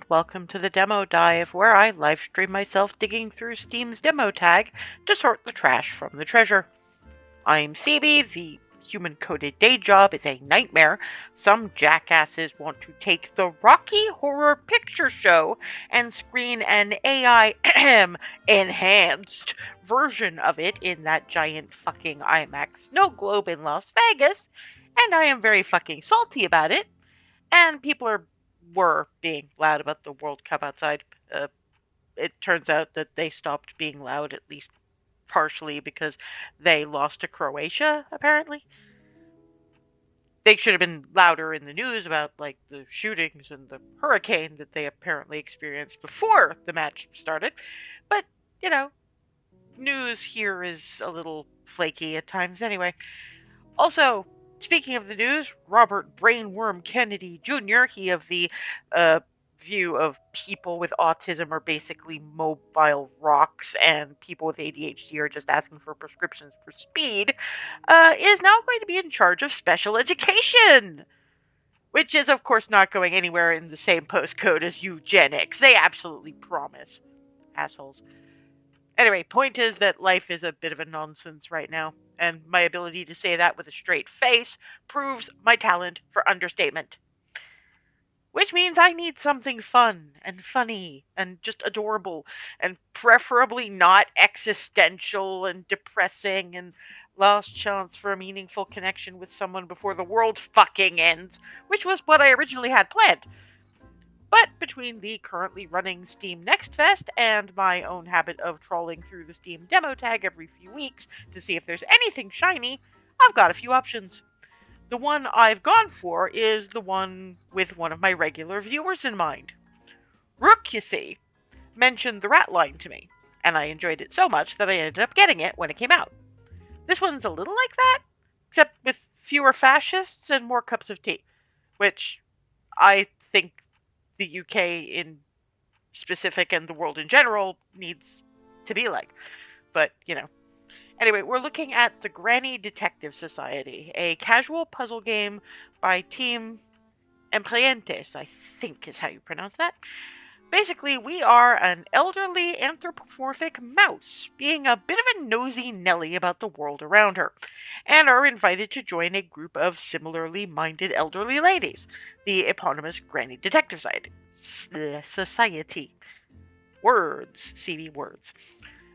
welcome to the demo dive where I livestream myself digging through Steam's demo tag to sort the trash from the treasure. I'm CB, the human-coded day job is a nightmare. Some jackasses want to take the Rocky Horror Picture Show and screen an AI enhanced version of it in that giant fucking IMAX snow globe in Las Vegas, and I am very fucking salty about it. And people were being loud about the World Cup outside. It turns out that they stopped being loud, at least partially, because they lost to Croatia, apparently. They should have been louder in the news about, like, the shootings and the hurricane that they apparently experienced before the match started. But, you know, news here is a little flaky at times anyway. Also, speaking of the news, Robert Brainworm Kennedy Jr., he of the view of people with autism are basically mobile rocks and people with ADHD are just asking for prescriptions for speed, is now going to be in charge of special education. Which is, of course, not going anywhere in the same postcode as eugenics. They absolutely promise. Assholes. Anyway, point is that life is a bit of a nonsense right now, and my ability to say that with a straight face proves my talent for understatement. Which means I need something fun and funny and just adorable, and preferably not existential and depressing and last chance for a meaningful connection with someone before the world fucking ends, which was what I originally had planned. But between the currently running Steam Next Fest and my own habit of trawling through the Steam demo tag every few weeks to see if there's anything shiny, I've got a few options. The one I've gone for is the one with one of my regular viewers in mind. Rook, you see, mentioned the rat line to me, and I enjoyed it so much that I ended up getting it when it came out. This one's a little like that, except with fewer fascists and more cups of tea, which I think the UK in specific and the world in general needs to be like. But, you know. Anyway, we're looking at the Granny Detective Society, a casual puzzle game by Team Emprientes, I think is how you pronounce that. Basically, we are an elderly anthropomorphic mouse, being a bit of a nosy Nelly about the world around her, and are invited to join a group of similarly minded elderly ladies, the eponymous Granny Detective Society. Words, CB words.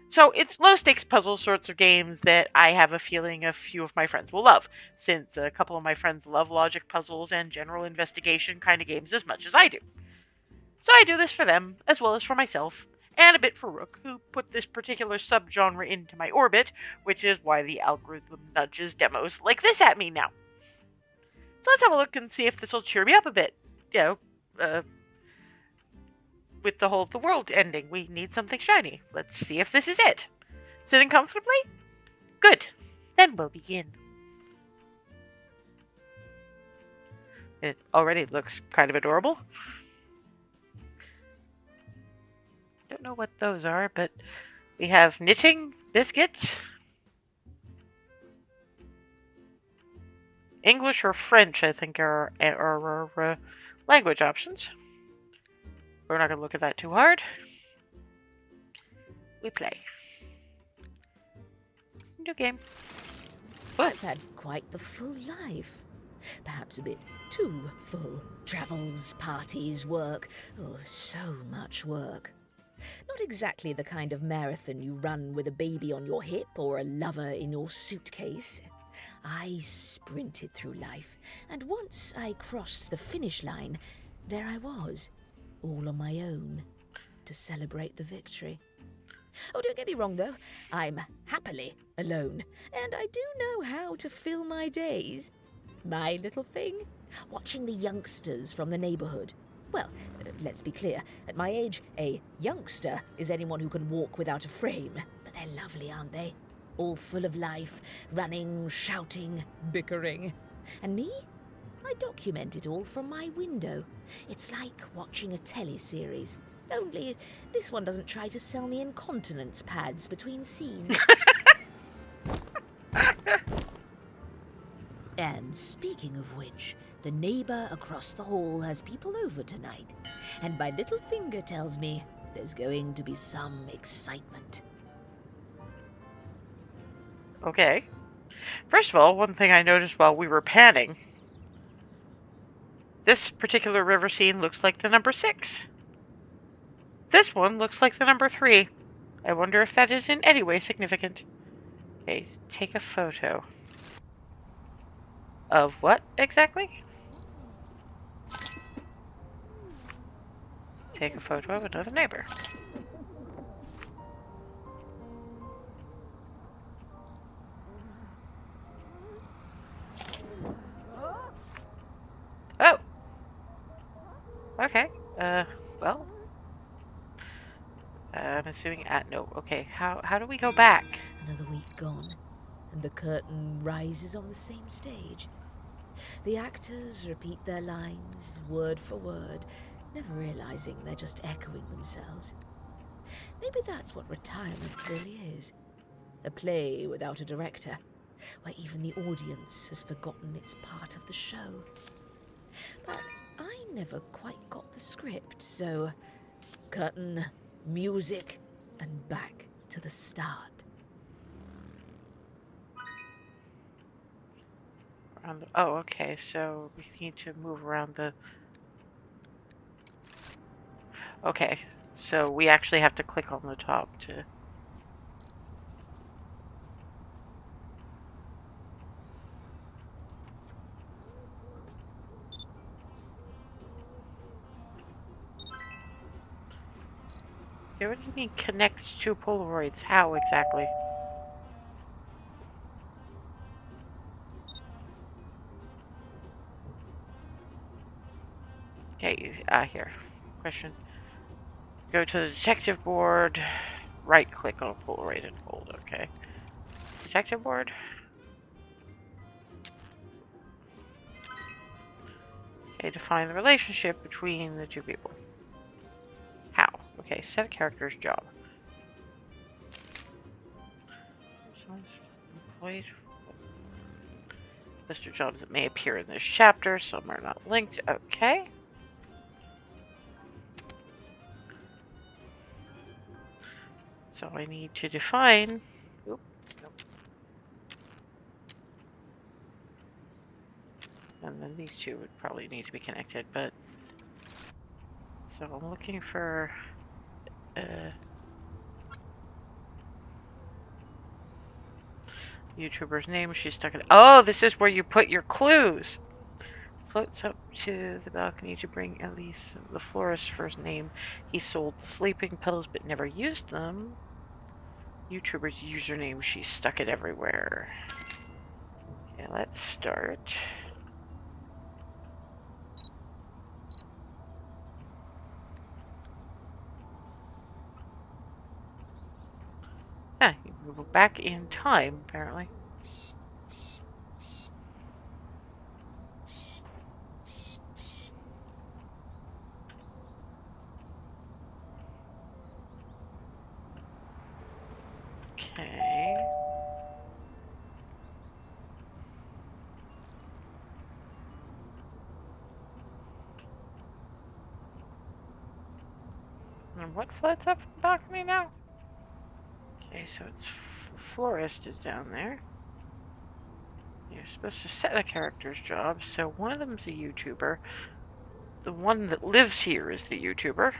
So it's low-stakes puzzle sorts of games that I have a feeling a few of my friends will love, since a couple of my friends love logic puzzles and general investigation kind of games as much as I do. So I do this for them, as well as for myself, and a bit for Rook, who put this particular subgenre into my orbit, which is why the algorithm nudges demos like this at me now. So let's have a look and see if this will cheer me up a bit. You know, with the world ending, we need something shiny. Let's see if this is it. Sitting comfortably? Good. Then we'll begin. It already looks kind of adorable. Don't know what those are, but we have knitting, biscuits, English or French, I think, are our language options. We're not going to look at that too hard. We play. New game. I've had quite the full life. Perhaps a bit too full. Travels, parties, work. Oh, so much work. Not exactly the kind of marathon you run with a baby on your hip or a lover in your suitcase. I sprinted through life, and once I crossed the finish line, there I was, all on my own, to celebrate the victory. Oh, don't get me wrong, though. I'm happily alone, and I do know how to fill my days. My little thing? Watching the youngsters from the neighbourhood. Well, let's be clear. At my age, a youngster is anyone who can walk without a frame. But they're lovely, aren't they? All full of life, running, shouting, bickering. And me? I document it all from my window. It's like watching a teleseries. Only this one doesn't try to sell me incontinence pads between scenes. And speaking of which, The neighbor across the hall has people over tonight, and my little finger tells me there's going to be some excitement. Okay. First of all, one thing I noticed while we were panning, this particular river scene looks like the number 6. This one looks like the number 3. I wonder if that is in any way significant. Okay, take a photo. Of what exactly? Take a photo of another neighbor. Oh! Okay. Well. I'm assuming no. Okay, how do we go back? Another week gone, and the curtain rises on the same stage. The actors repeat their lines, word for word, never realizing they're just echoing themselves. Maybe that's what retirement really is. A play without a director, where even the audience has forgotten it's part of the show. But I never quite got the script, so curtain, music, and back to the start. Oh, okay, so we need to move around the... Okay, so we actually have to click on the top to... Okay, what do you mean connect to Polaroids? How exactly? Okay, here. Question. Go to the detective board, right click on Polaroid and hold, okay. Detective board. Okay, define the relationship between the two people. How? Okay, set a character's job. Employed. List of jobs that may appear in this chapter. Some are not linked. Okay. So I need to define... Oop, nope. And then these two would probably need to be connected, but... So I'm looking for... YouTuber's name. She's stuck in... Oh, this is where you put your clues! Floats up to the balcony to bring Elise, the florist's first name. He sold sleeping pills but never used them. YouTuber's username. She's stuck it everywhere. Okay, let's start. Ah, you can go back in time, apparently. Okay. And what floats up the balcony now? Okay, so it's florist is down there. You're supposed to set a character's job, so one of them's a YouTuber. The one that lives here is the YouTuber.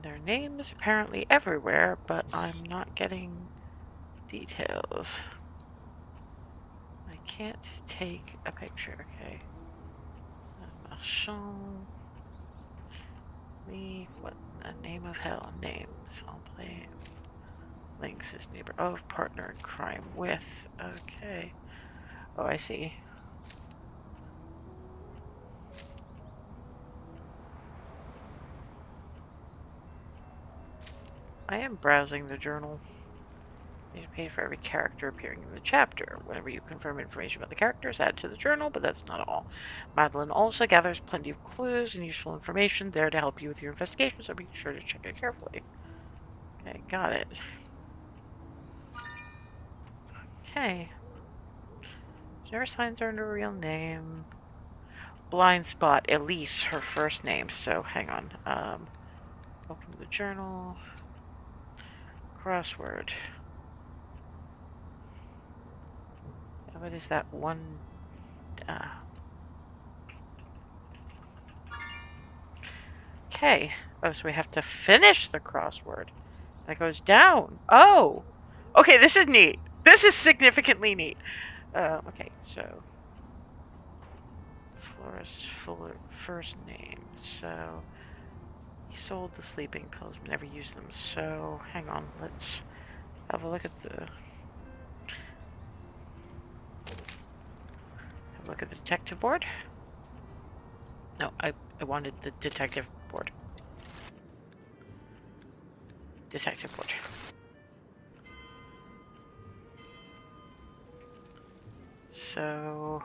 Their name is apparently everywhere, but I'm not getting details. I can't take a picture, okay. Marchand. What in the name of hell? Names. I'll play. Links his neighbor. Oh, partner in crime with. Okay. Oh, I see. I am browsing the journal. You need to pay for every character appearing in the chapter. Whenever you confirm information about the characters, add to the journal, but that's not all. Madeline also gathers plenty of clues and useful information there to help you with your investigation, so be sure to check it carefully. Okay, got it. Okay. Never signs her under a real name. Blind spot, Elise, her first name. So hang on. Open the journal. Crossword. What is that one? Okay. Oh, so we have to finish the crossword. And it goes down. Oh! Okay, this is neat. This is significantly neat. Okay, so... Florist Fuller first name. So... He sold the sleeping pills but never used them. So, hang on. Let's have a look at the... Have a look at the detective board. No, I wanted the detective board. Detective board. So...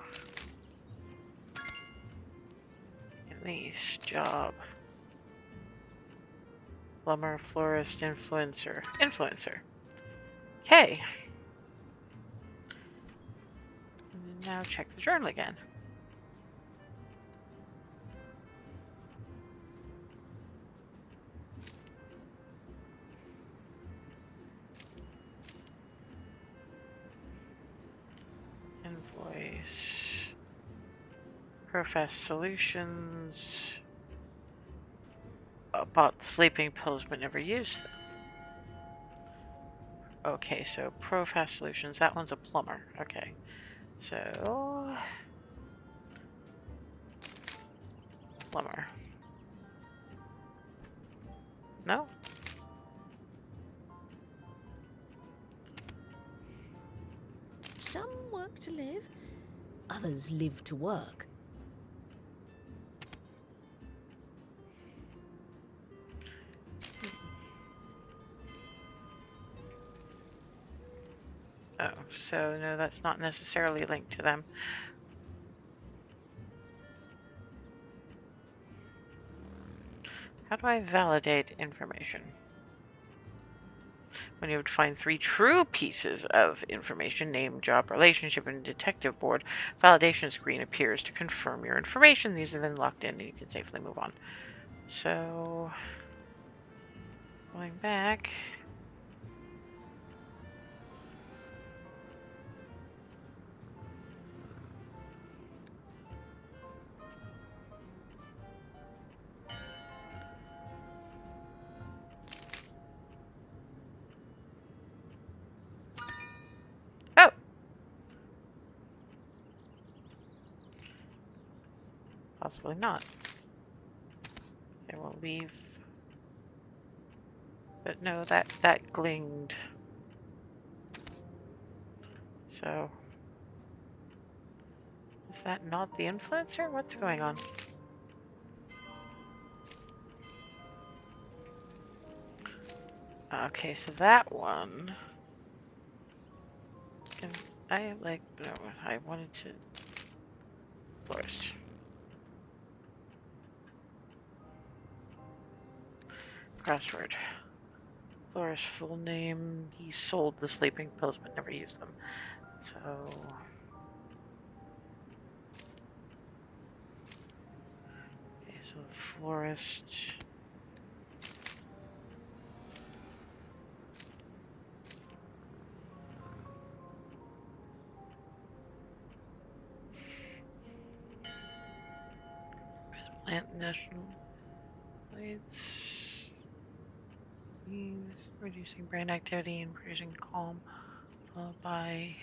At least job. Plumber, florist, influencer. Influencer. Okay. And now check the journal again. Invoice. Profess Solutions. Bought the sleeping pills but never used them. Okay, so Profess Solutions. That one's a plumber. Okay. So... Plumber. No? Some work to live, others live to work. Oh, so no, that's not necessarily linked to them. How do I validate information? When you would find 3 true pieces of information, name, job, relationship, and detective board, validation screen appears to confirm your information. These are then locked in and you can safely move on. So, going back. Oh! Possibly not. I will leave. But no, that glinged. So, is that not the influencer? What's going on? Okay, so that one. Can I like no? I wanted to florist. Crossword. Florist full name. He sold the sleeping pills but never used them. So. Okay, so the florist. Plant national lights. He's reducing brain activity and producing calm, followed by.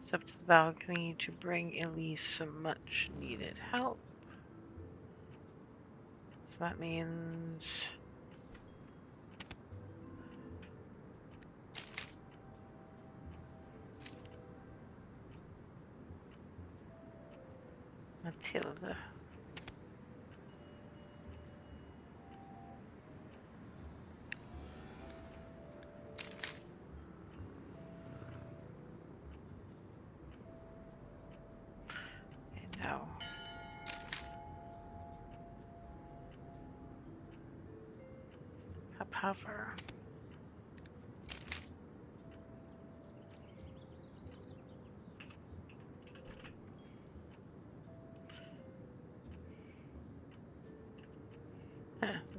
It's up to the balcony to bring Elise some much needed help. So that means. Matilda. No. Up hover.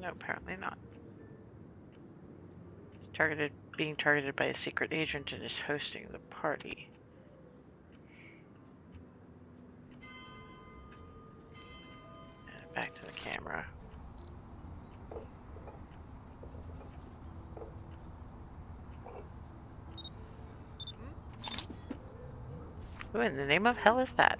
No, apparently not. It's being targeted by a secret agent and is hosting the party. Back to the camera. Who in the name of hell is that?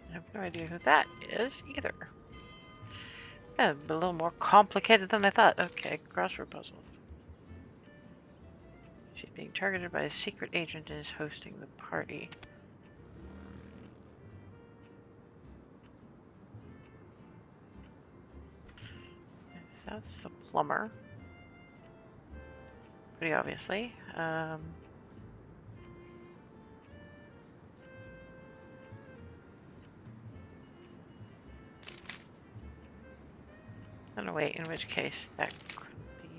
I have no idea who that is either. Yeah, a little more complicated than I thought. Okay, crossword puzzle. She's being targeted by a secret agent and is hosting the party. So that's the plumber. Pretty obviously. Oh no, wait, in which case that couldn't be.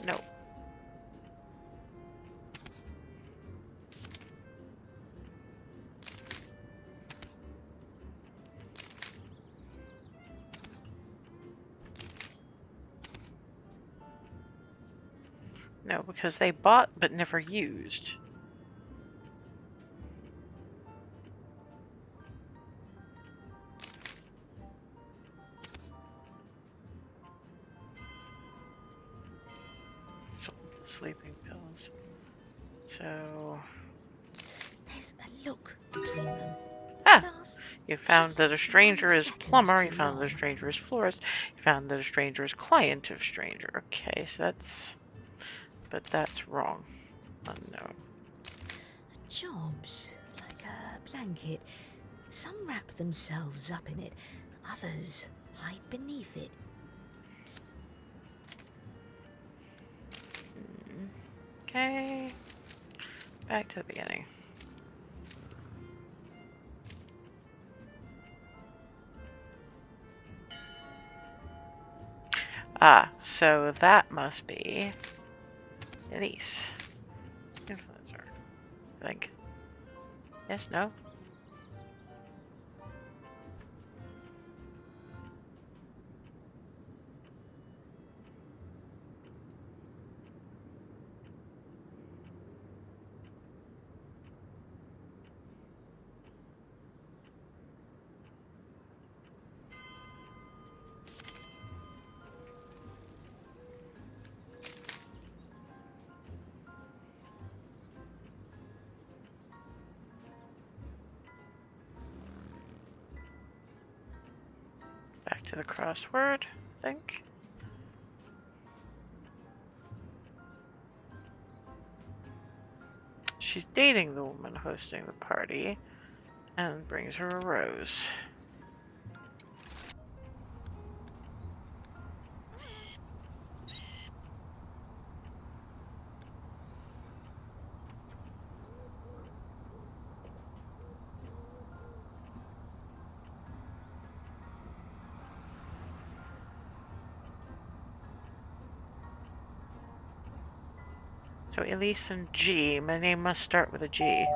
No. No, because they bought but never used. Sold the sleeping pills. So. There's a look between them. Ah! Lasts You found that a just stranger 1 is second plumber, you too found that a long. stranger is florist, you found that a stranger is client of stranger. Okay, so that's. But that's wrong. Unknown. Jobs, like a blanket. Some wrap themselves up in it, others hide beneath it. Okay. Back to the beginning. Ah, so that must be Elise. Influencer. I think. Yes, no? Back to the crossword, I think. She's dating the woman hosting the party and brings her a rose. So Elise and G. My name must start with a G.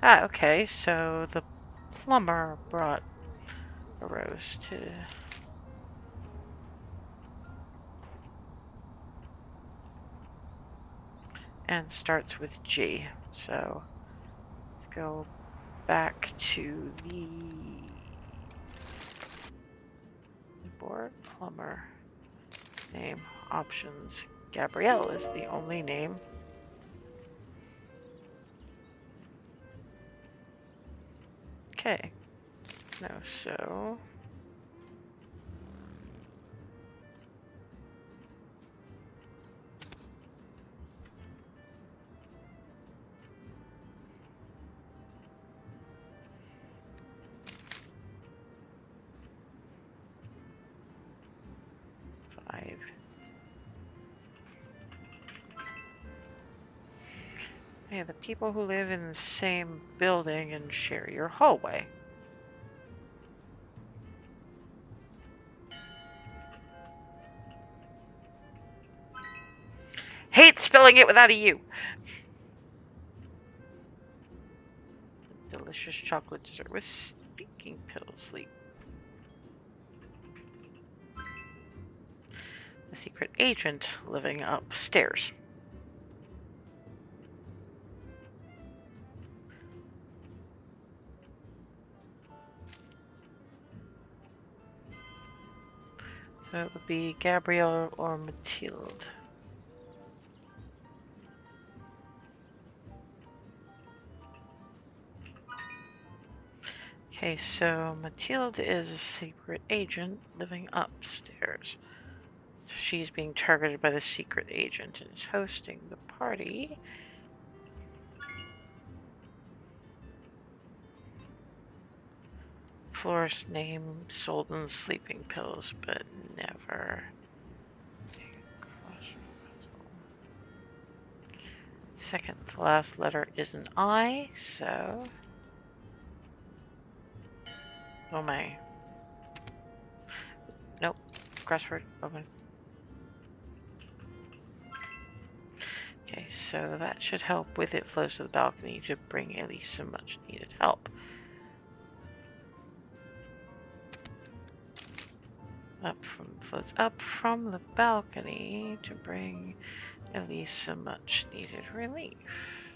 Ah, okay, so the plumber brought a rose to... and starts with G. So let's go back to the board. Plumber. Name. Options. Gabrielle is the only name. Okay. No, so... Five. Yeah, the people who live in the same building and share your hallway. Hate spelling it without a U. Delicious chocolate dessert with speaking pills. Sleep. The secret agent living upstairs. So it would be Gabrielle or Mathilde. Okay, so Mathilde is a secret agent living upstairs. She's being targeted by the secret agent and is hosting the party. Florist's name sold in sleeping pills, but never. Second to last letter is an I, so... Oh my. Nope. Crossword open. Okay, so that should help with it flows to the balcony to bring at least some much needed help. Floats up from the balcony to bring at least some much needed relief.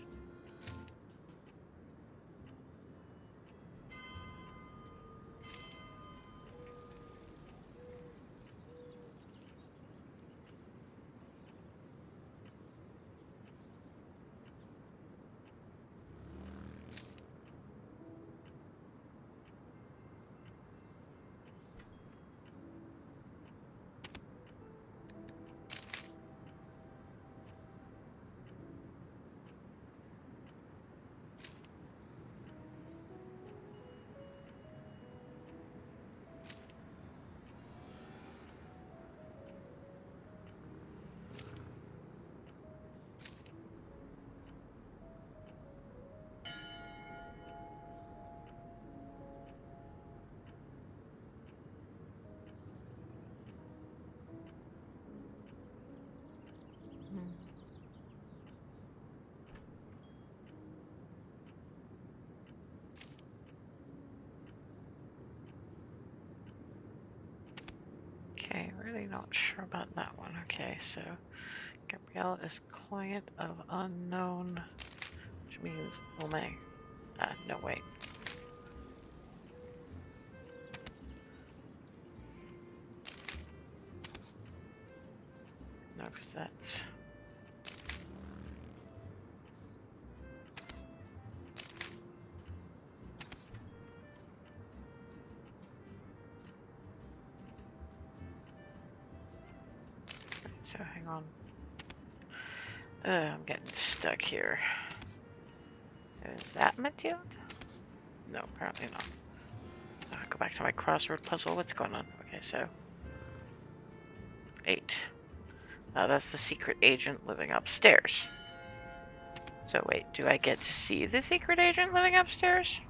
Okay, really not sure about that one. Okay, so Gabrielle is client of unknown, which means Omeg. No, wait. No, because that's... So hang on. I'm getting stuck here. So is that Mathilde? No, apparently not. Go back to my crossword puzzle. What's going on? Okay, so 8. That's the secret agent living upstairs. So wait, do I get to see the secret agent living upstairs?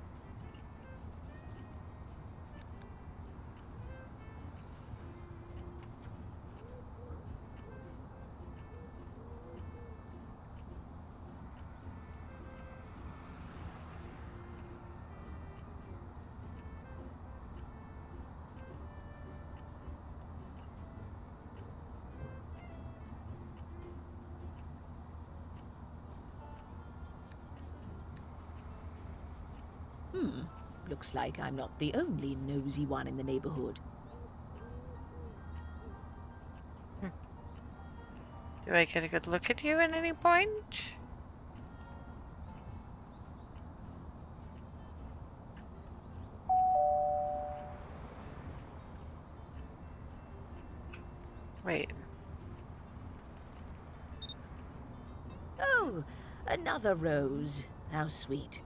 Looks like I'm not the only nosy one in the neighborhood. Do I get a good look at you at any point? Wait. Oh, another rose. How sweet.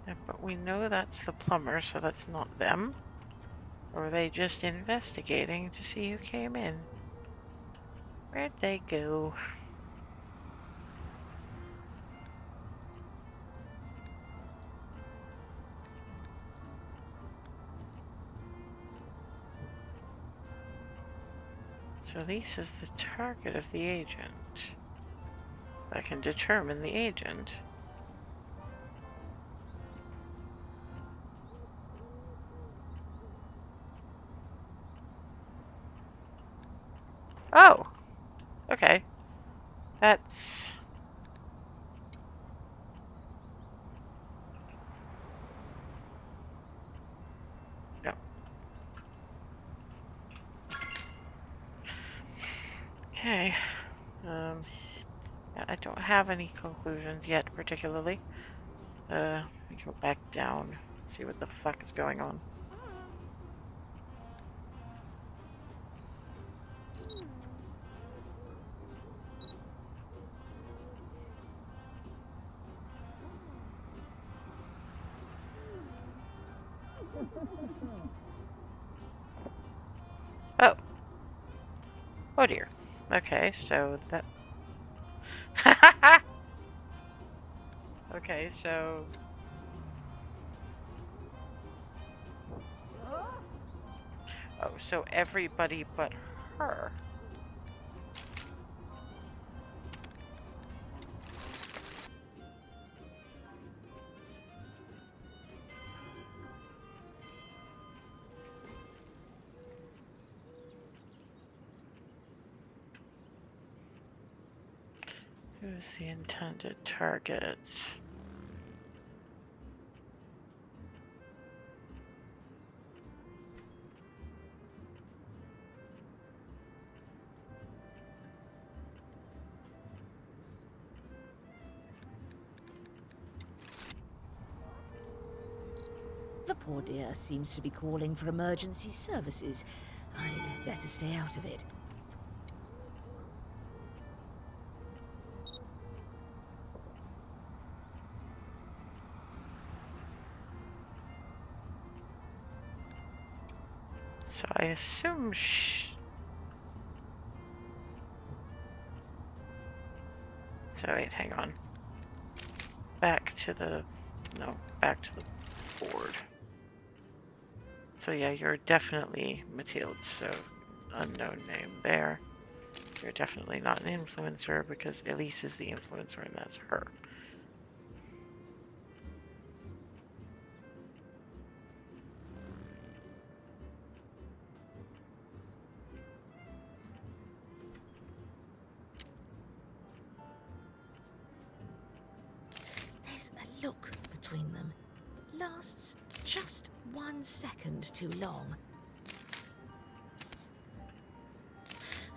Yeah, but we know that's the plumber, so that's not them. Or are they just investigating to see who came in? Where'd they go? So Elise is the target of the agent. I can determine the agent. Oh! Okay. That's... No. Okay. Yeah, I don't have any conclusions yet, particularly. Let me go back down, see what the fuck is going on. Oh. Oh dear. Okay, so that... Okay, so... Oh, so everybody but her. Who's the intended target? The poor dear seems to be calling for emergency services. I'd better stay out of it. So I assume So wait, hang on. Back to the board. So yeah, you're definitely Mathilde, so unknown name there. You're definitely not an influencer because Elise is the influencer and that's her. There's a look between them. It lasts just 1 second too long.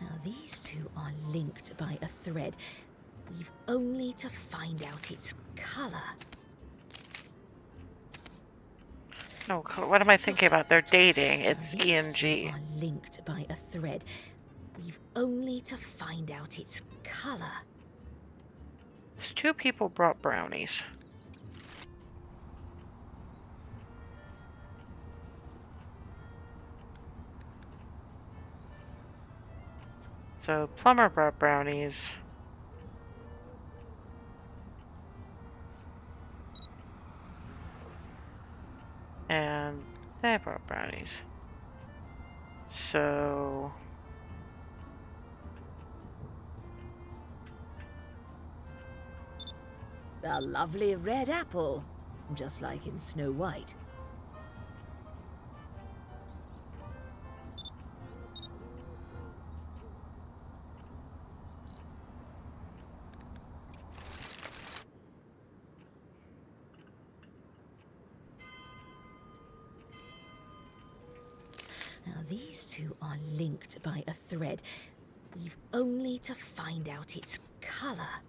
Now, these two are linked by a thread. We've only to find out its colour. No, what am I thinking about? They're dating. It's E and These G. two are linked by a thread. We've only to find out its colour. So 2 people brought brownies. So plumber brought brownies. And they brought brownies. So... A lovely red apple, just like in Snow White. these two are linked by a thread. We've only to find out its colour.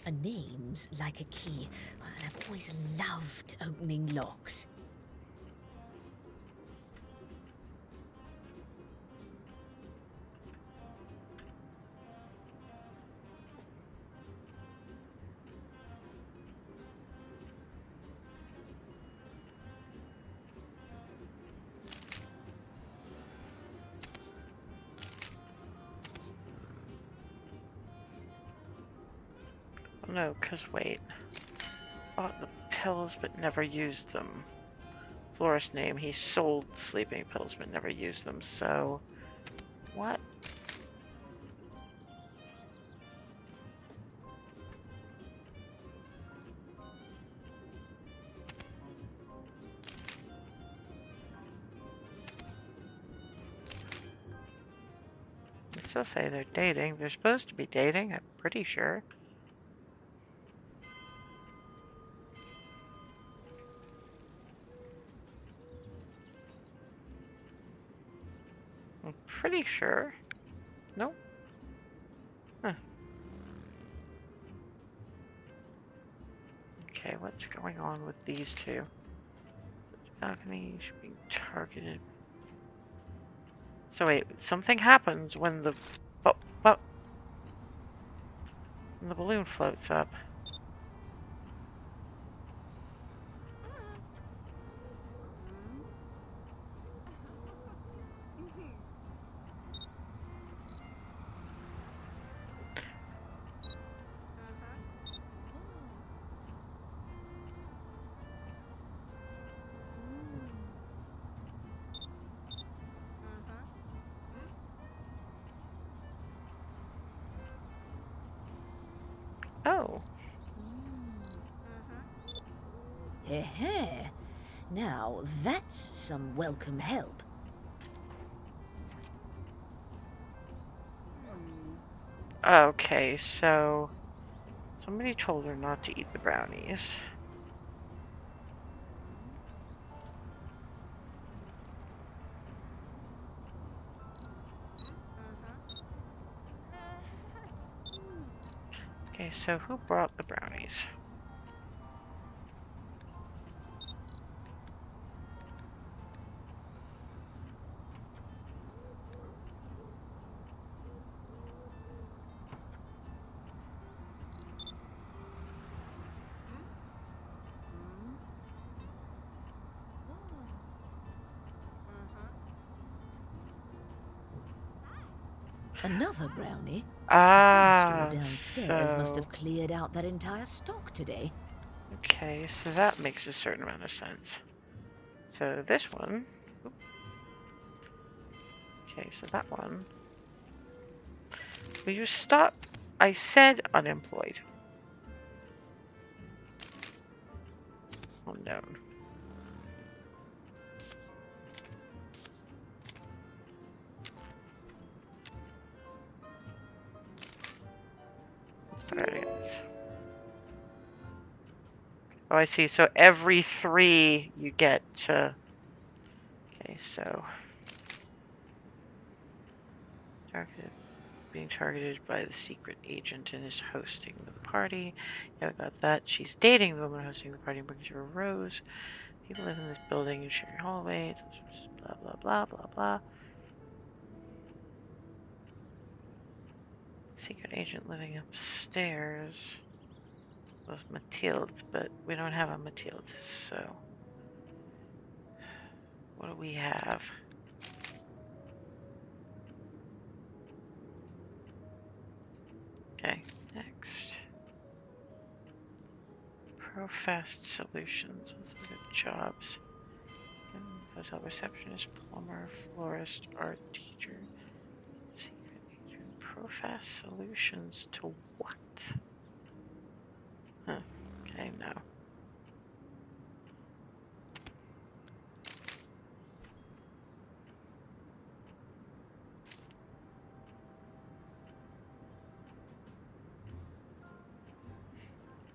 A name's like a key. I've always loved opening locks. No, because wait. Bought the pills but never used them. Florist's name, he sold sleeping pills but never used them, so... What? They still say they're dating. They're supposed to be dating, I'm pretty sure. I'm pretty sure. Nope. Huh. Okay, what's going on with these two? Balcony being targeted. So wait, something happens when the when the balloon floats up. Oh. Heh. Now that's some welcome help. Okay, so somebody told her not to eat the brownies. Okay, so who brought the brownies? Another brownie? Ah, The store downstairs must so... have cleared out their entire stock today. Okay, so that makes a certain amount of sense. So this one... Okay, so that one... Will you stop? I said unemployed. Unknown. There it is. Oh, I see. So every 3 you get to... Okay, so... Being targeted by the secret agent and is hosting the party. Yeah, I got that. She's dating the woman hosting the party and brings her a rose. People live in this building and share a hallway. Blah, blah, blah, blah, blah. Secret agent living upstairs. Was Mathilde, but we don't have a Mathilde, so... What do we have? Okay, next. Profast Solutions. Those are good jobs. Hotel receptionist, plumber, florist, art teacher. Secret agent. Profast Solutions to what? Huh. Okay, no.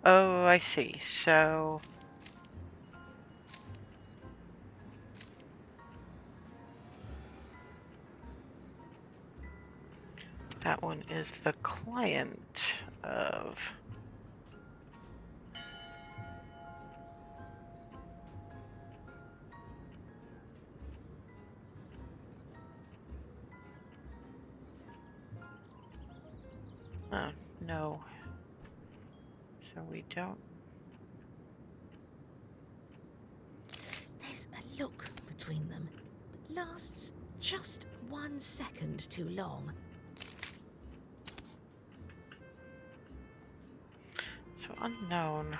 Oh, I see. So... That one is the client of... no. So we don't... There's a look between them that lasts just 1 second too long. So unknown.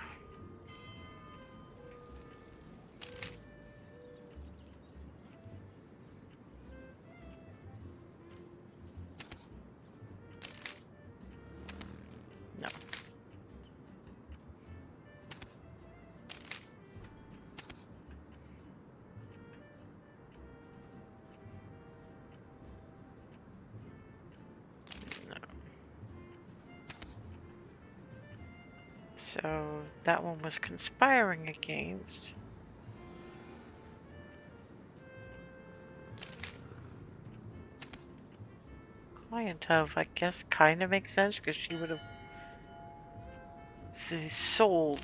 No. No. So that one was conspiring against. Client of, I guess, kind of makes sense because she would have sold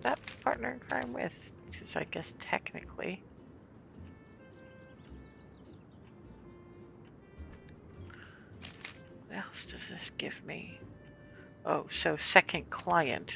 that partner in crime with, because I guess technically. What else does this give me? Oh, so second client.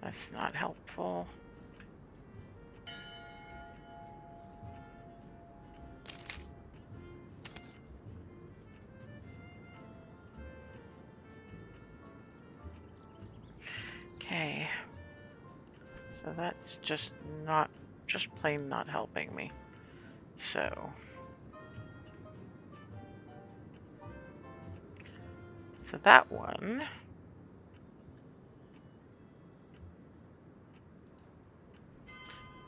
That's not helpful. Okay. So that's just plain not helping me. So that one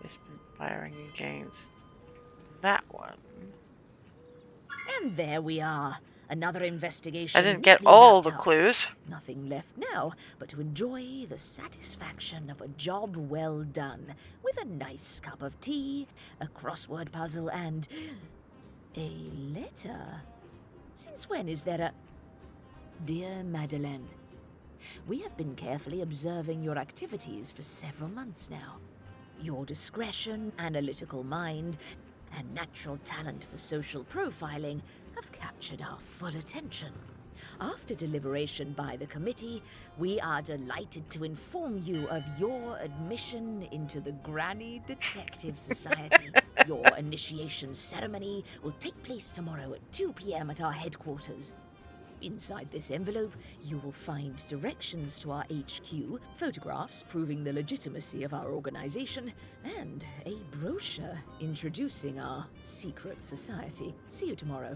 is firing against that one. And there we are. Another investigation. I didn't get neatly all wrapped the up. clues. Nothing left now but to enjoy the satisfaction of a job well done, with a nice cup of tea, a crossword puzzle, and a letter. Since when is there a... Dear Madeleine, we have been carefully observing your activities for several months now. Your discretion, analytical mind, and natural talent for social profiling have captured our full attention. After deliberation by the committee, we are delighted to inform you of your admission into the Granny Detective Society. Your initiation ceremony will take place tomorrow at 2 p.m. at our headquarters. Inside this envelope, you will find directions to our HQ, photographs proving the legitimacy of our organization, and a brochure introducing our secret society. See you tomorrow.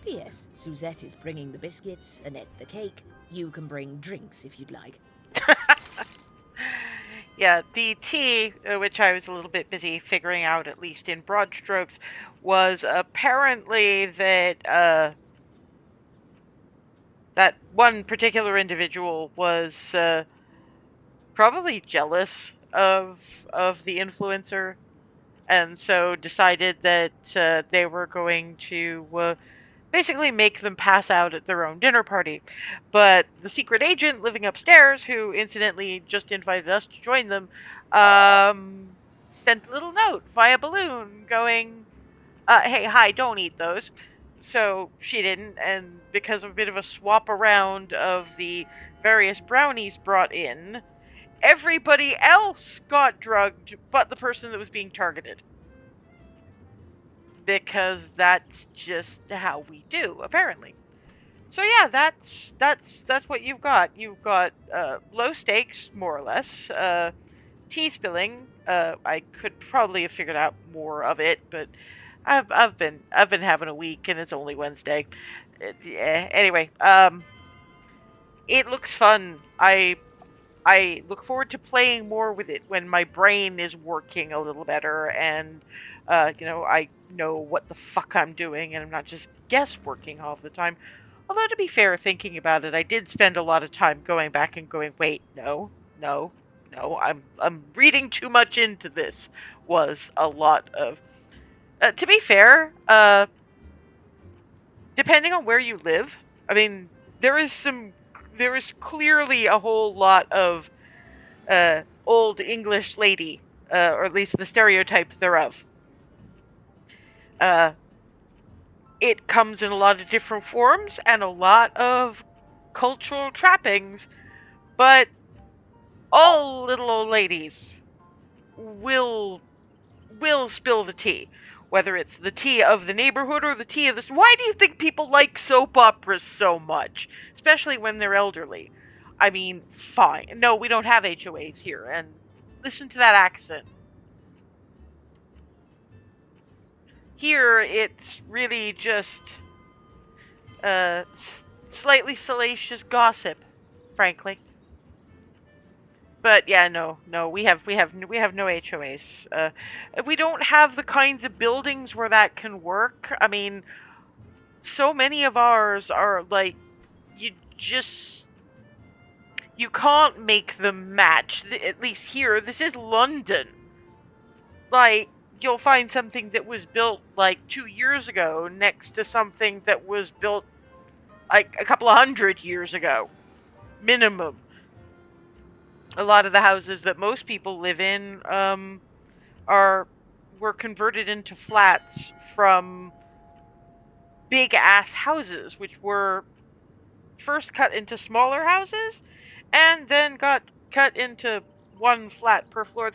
P.S. Suzette is bringing the biscuits, Annette the cake. You can bring drinks if you'd like. Yeah, the tea, which I was a little bit busy figuring out, at least in broad strokes, was apparently that that one particular individual was probably jealous of the influencer, and so decided that they were going to basically make them pass out at their own dinner party. But the secret agent living upstairs, who incidentally just invited us to join them, sent a little note via balloon going, hey, hi, don't eat those. So she didn't, and because of a bit of a swap around of the various brownies brought in, everybody else got drugged but the person that was being targeted. because that's just how we do, apparently. So yeah, that's what you've got. You've got low stakes, more or less. Tea spilling. I could probably have figured out more of it, but I've been having a week, and it's only Wednesday. Yeah, anyway, it looks fun. I look forward to playing more with it when my brain is working a little better, and I know what the fuck I'm doing, and I'm not just guess working all the time. Although, to be fair, thinking about it, I did spend a lot of time going back and going, wait, no, no, no, I'm reading too much into this. Was a lot of. To be fair, depending on where you live, I mean, there is clearly a whole lot of old English lady, or at least the stereotypes thereof. Uh, it comes in a lot of different forms and a lot of cultural trappings, but all little old ladies will spill the tea. Whether it's the tea of the neighborhood or the tea of this. Why do you think people like soap operas so much? Especially when they're elderly. I mean, fine. No, we don't have HOAs here. And listen to that accent. Here, it's really just slightly salacious gossip, frankly. But yeah, no, we have no HOAs. We don't have the kinds of buildings where that can work. I mean, so many of ours are like you just you can't make them match. At least here, this is London. Like you'll find something that was built like 2 years ago next to something that was built like a couple of 100 years ago, minimum. A lot of the houses that most people live in are were converted into flats from big ass houses, which were first cut into smaller houses and then got cut into one flat per floor.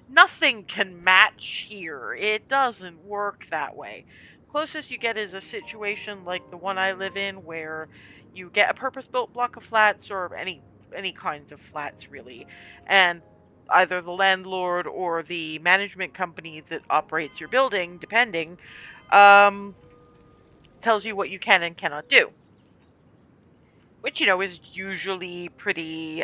Nothing can match here. It doesn't work that way. Closest you get is a situation like the one I live in, where you get a purpose-built block of flats, or any kinds of flats really, and either the landlord or the management company that operates your building, depending, um, tells you what you can and cannot do, which is usually pretty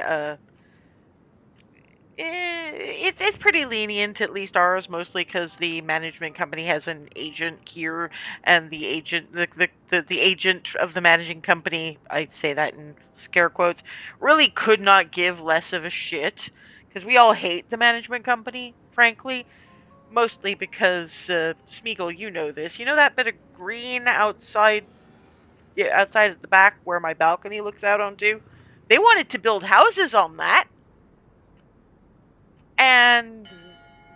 it's pretty lenient, at least ours, mostly because the management company has an agent here, and the agent of the managing company, I say that in scare quotes, really could not give less of a shit, because we all hate the management company, frankly, mostly because Smeagol, you know this, you know that bit of green outside, yeah, outside at the back where my balcony looks out onto? They wanted to build houses on that, and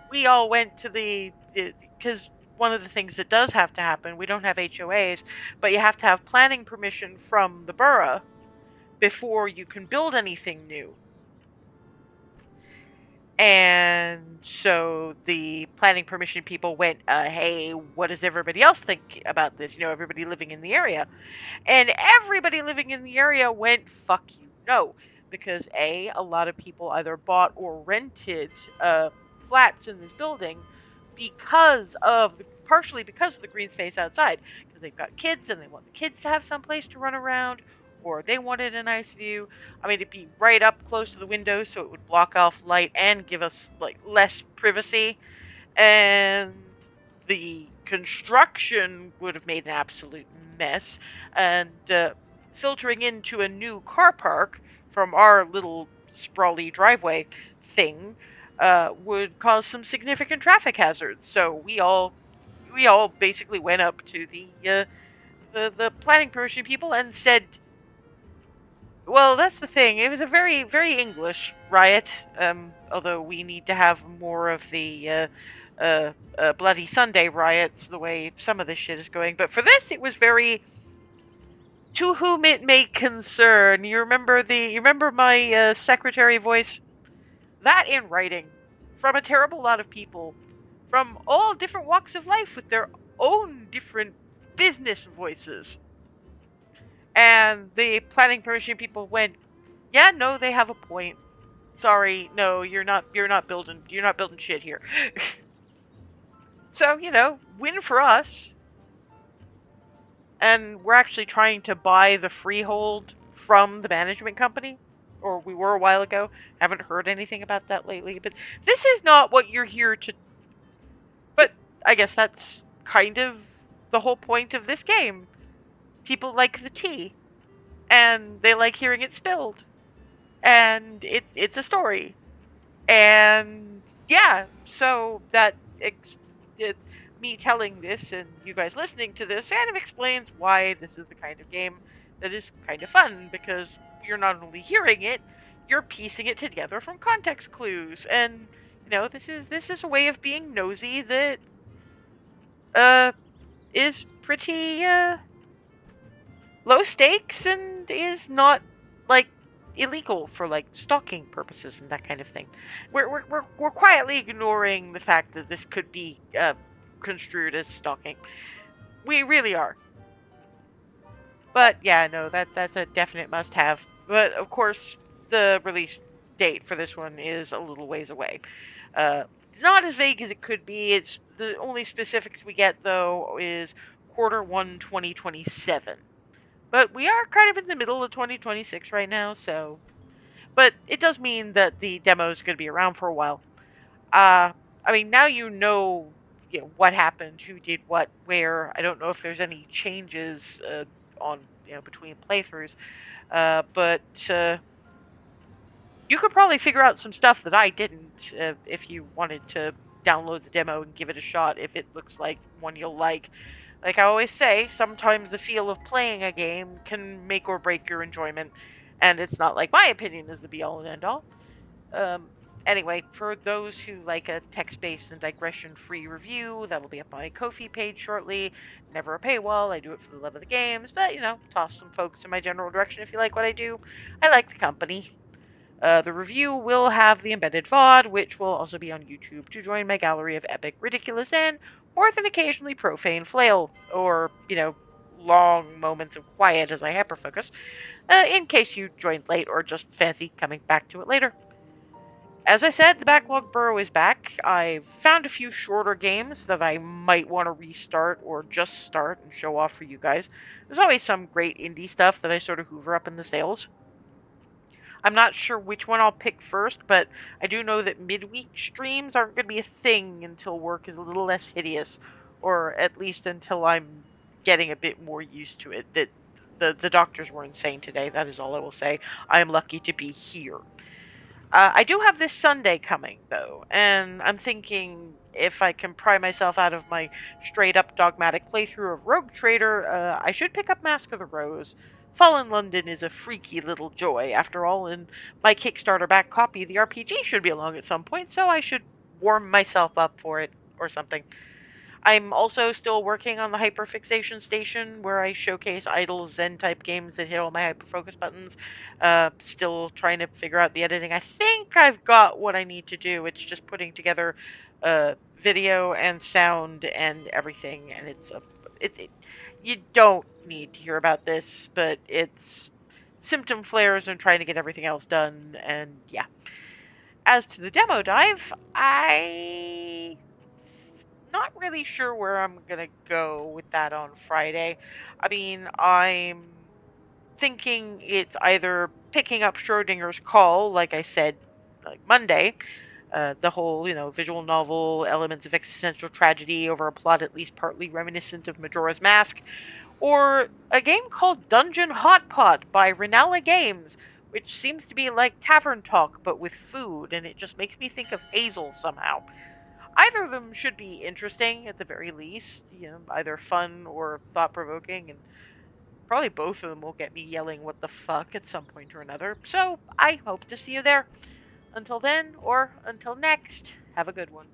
we all went to because one of the things that does have to happen, we don't have HOAs, but you have to have planning permission from the borough before you can build anything new. And so the planning permission people went, hey, what does everybody else think about this? Everybody living in the area. And everybody living in the area went, fuck you, no. Because a lot of people either bought or rented flats in this building partially because of the green space outside. Because they've got kids and they want the kids to have some place to run around, or they wanted a nice view. I mean, it'd be right up close to the window, so it would block off light and give us like less privacy. And the construction would have made an absolute mess, and filtering into a new car park from our little sprawly driveway thing would cause some significant traffic hazards. So we all basically went up to the planning permission people and said, well, that's the thing. It was a very, very English riot. Although we need to have more of the Bloody Sunday riots, the way some of this shit is going. But for this, it was very to whom it may concern. You remember my secretary voice? That in writing from a terrible lot of people from all different walks of life with their own different business voices. And the planning permission people went, "Yeah, no, they have a point. Sorry, no, you're not building shit here." So, win for us. And we're actually trying to buy the freehold from the management company, or we were a while ago. Haven't heard anything about that lately, but this is not what you're here to. But I guess that's kind of the whole point of this game. People like the tea, and they like hearing it spilled, and it's a story. And yeah, so it, me telling this and you guys listening to this kind of explains why this is the kind of game that is kind of fun, because you're not only hearing it, you're piecing it together from context clues. And this is a way of being nosy that uh is pretty low stakes and is not like illegal for like stalking purposes and that kind of thing. We're quietly ignoring the fact that this could be construed as stalking. We really are. But yeah, no, that's a definite must-have. But of course, the release date for this one is a little ways away. Uh, Not as vague as it could be. It's the only specifics we get though is Q1 2027. But we are kind of in the middle of 2026 right now, so. But it does mean that the demo is going to be around for a while. I mean, now what happened, who did what, where. I don't know if there's any changes on between playthroughs, but you could probably figure out some stuff that I didn't if you wanted to download the demo and give it a shot. If it looks like one you'll like. Like I always say, sometimes the feel of playing a game can make or break your enjoyment, and it's not like my opinion is the be all and end all. Um, anyway, for those who like a text-based and digression-free review, that'll be up my Ko-fi page shortly. Never a paywall. I do it for the love of the games, but toss some folks in my general direction if you like what I do. I like the company. The review will have the embedded VOD, which will also be on YouTube to join my gallery of epic, ridiculous, and more than occasionally profane flail, or, long moments of quiet as I hyperfocus, in case you joined late or just fancy coming back to it later. As I said, the backlog burrow is back. I've found a few shorter games that I might want to restart or just start and show off for you guys. There's always some great indie stuff that I sort of hoover up in the sales. I'm not sure which one I'll pick first, but I do know that midweek streams aren't going to be a thing until work is a little less hideous, or at least until I'm getting a bit more used to it. That the doctors were insane today. That is all I will say. I am lucky to be here. I do have this Sunday coming, though, and I'm thinking if I can pry myself out of my straight up dogmatic playthrough of Rogue Trader, I should pick up Mask of the Rose. Fallen London is a freaky little joy, after all, and my Kickstarter back copy, the RPG, should be along at some point, so I should warm myself up for it or something. I'm also still working on the hyperfixation station where I showcase idle Zen type games that hit all my hyperfocus buttons. Still trying to figure out the editing. I think I've got what I need to do. It's just putting together video and sound and everything, and you don't need to hear about this, but it's symptom flares and trying to get everything else done, and yeah. As to the demo dive, I not really sure where I'm gonna go with that on Friday. I mean, I'm thinking it's either picking up Schrodinger's Call, like I said, like Monday, the whole, visual novel, elements of existential tragedy over a plot at least partly reminiscent of Majora's Mask, or a game called Dungeon Hot Pot by Renala Games, which seems to be like Tavern Talk but with food, and it just makes me think of Hazel somehow. Either of them should be interesting at the very least, either fun or thought provoking, and probably both of them will get me yelling what the fuck at some point or another. So I hope to see you there. Until then, or until next, have a good one.